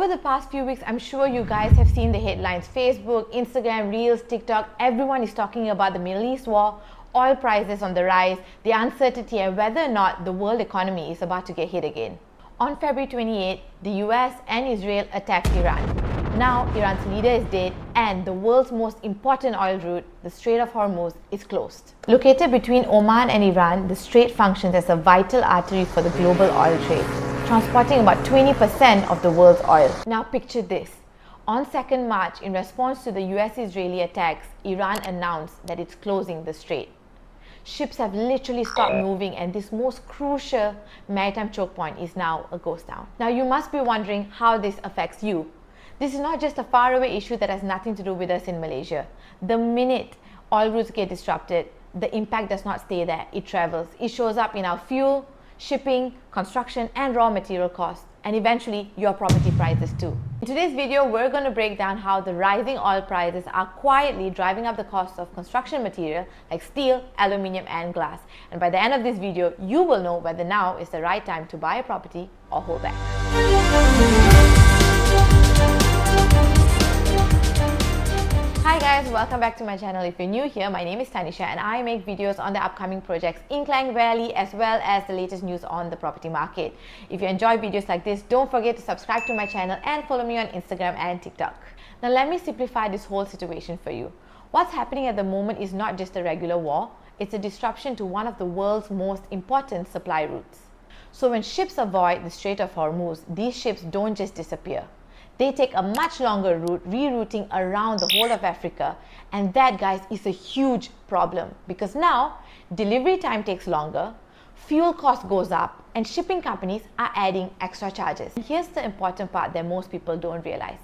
Over the past few weeks, I'm sure you guys have seen the headlines. Facebook, Instagram, Reels, TikTok, everyone is talking about the Middle East war, oil prices on the rise, the uncertainty and whether or not the world economy is about to get hit again. On February 28, the US and Israel attacked Iran. Now, Iran's leader is dead and the world's most important oil route, the Strait of Hormuz, is closed. Located between Oman and Iran, the strait functions as a vital artery for the global oil trade, transporting about 20% of the world's oil. Now picture this. On 2nd March, in response to the US-Israeli attacks, Iran announced that it's closing the strait. Ships have literally stopped moving and this most crucial maritime choke point is now a ghost town. Now you must be wondering how this affects you. This is not just a faraway issue that has nothing to do with us in Malaysia. The minute oil routes get disrupted, the impact does not stay there, it travels. It shows up in our fuel, shipping, construction and raw material costs, and eventually your property prices too. In today's video, we're going to break down how the rising oil prices are quietly driving up the cost of construction material like steel, aluminium and glass. And by the end of this video, you will know whether now is the right time to buy a property or hold back. Hi guys, welcome back to my channel. If you're new here, my name is Tanisha and I make videos on the upcoming projects in Klang Valley as well as the latest news on the property market. If you enjoy videos like this, don't forget to subscribe to my channel and follow me on Instagram and TikTok. Now let me simplify this whole situation for you. What's happening at the moment is not just a regular war, it's a disruption to one of the world's most important supply routes. So when ships avoid the Strait of Hormuz, these ships don't just disappear. They take a much longer route, rerouting around the whole of Africa, and that, guys, is a huge problem because now delivery time takes longer, fuel cost goes up, and shipping companies are adding extra charges. And here's the important part that most people don't realize.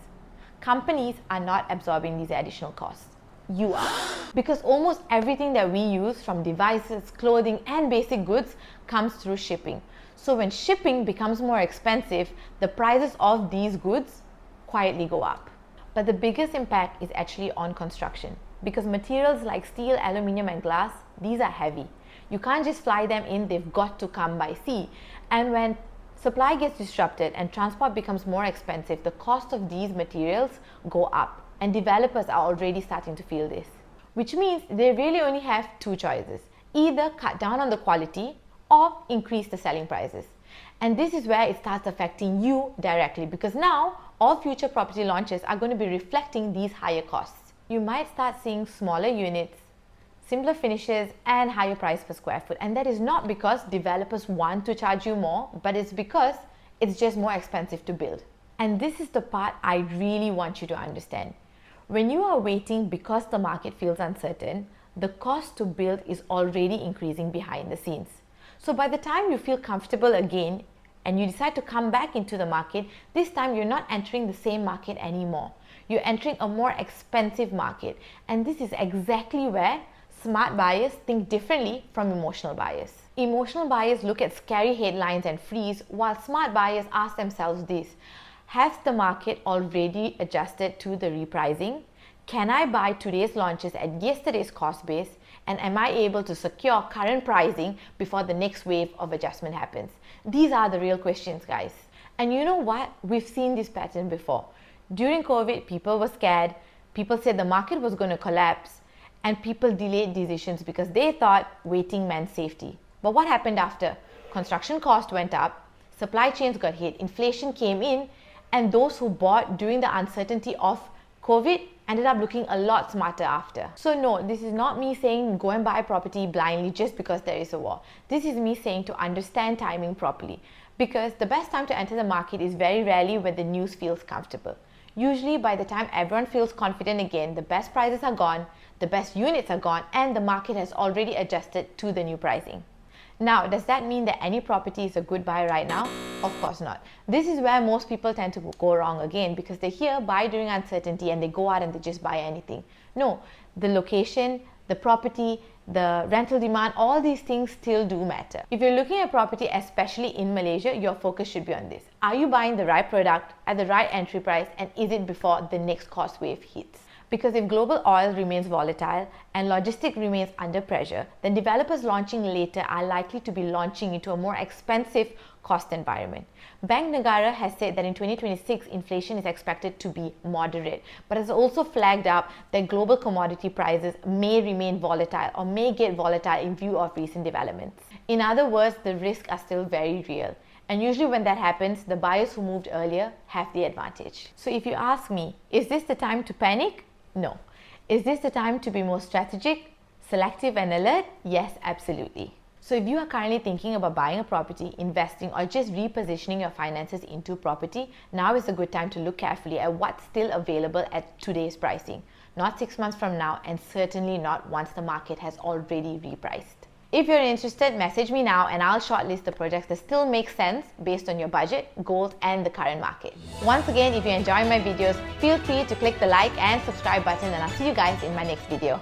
Companies are not absorbing these additional costs. You are. Because almost everything that we use, from devices, clothing, and basic goods, comes through shipping. So when shipping becomes more expensive, the prices of these goods quietly go up. But the biggest impact is actually on construction because materials like steel, aluminium and glass, these are heavy. You can't just fly them in, they've got to come by sea. And when supply gets disrupted and transport becomes more expensive, the cost of these materials go up, and developers are already starting to feel this. Which means they really only have two choices: either cut down on the quality or increase the selling prices. And this is where it starts affecting you directly because now all future property launches are going to be reflecting these higher costs. You might start seeing smaller units, simpler finishes and higher price per square foot. And that is not because developers want to charge you more, but it's because it's just more expensive to build. And this is the part I really want you to understand. When you are waiting because the market feels uncertain, the cost to build is already increasing behind the scenes. So by the time you feel comfortable again and you decide to come back into the market, this time you're not entering the same market anymore. You're entering a more expensive market. And this is exactly where smart buyers think differently from emotional buyers. Emotional buyers look at scary headlines and freeze, while smart buyers ask themselves this: has the market already adjusted to the repricing? Can I buy today's launches at yesterday's cost base? And am I able to secure current pricing before the next wave of adjustment happens? These are the real questions, guys. And you know what? We've seen this pattern before. During COVID, people were scared. People said the market was going to collapse. And people delayed decisions because they thought waiting meant safety. But what happened after? Construction costs went up. Supply chains got hit. Inflation came in. And those who bought during the uncertainty of COVID ended up looking a lot smarter after. So no, this is not me saying go and buy a property blindly just because there is a war. This is me saying to understand timing properly, because the best time to enter the market is very rarely when the news feels comfortable. Usually by the time everyone feels confident again, the best prices are gone, the best units are gone, and the market has already adjusted to the new pricing. Now, does that mean that any property is a good buy right now? Of course not. This is where most people tend to go wrong again because they hear buy during uncertainty and they go out and they just buy anything. No, the location, the property, the rental demand, all these things still do matter. If you're looking at property, especially in Malaysia, your focus should be on this. Are you buying the right product at the right entry price, and is it before the next cost wave hits? Because if global oil remains volatile and logistics remains under pressure, then developers launching later are likely to be launching into a more expensive cost environment. Bank Negara has said that in 2026, inflation is expected to be moderate, but has also flagged up that global commodity prices may remain volatile or may get volatile in view of recent developments. In other words, the risks are still very real. And usually when that happens, the buyers who moved earlier have the advantage. So if you ask me, is this the time to panic? No. Is this the time to be more strategic, selective and alert? Yes, absolutely. So if you are currently thinking about buying a property, investing, or just repositioning your finances into property, now is a good time to look carefully at what's still available at today's pricing. Not 6 months from now, and certainly not once the market has already repriced. If you're interested, message me now and I'll shortlist the projects that still make sense based on your budget, goals, and the current market. Once again, if you enjoy my videos, feel free to click the like and subscribe button, and I'll see you guys in my next video.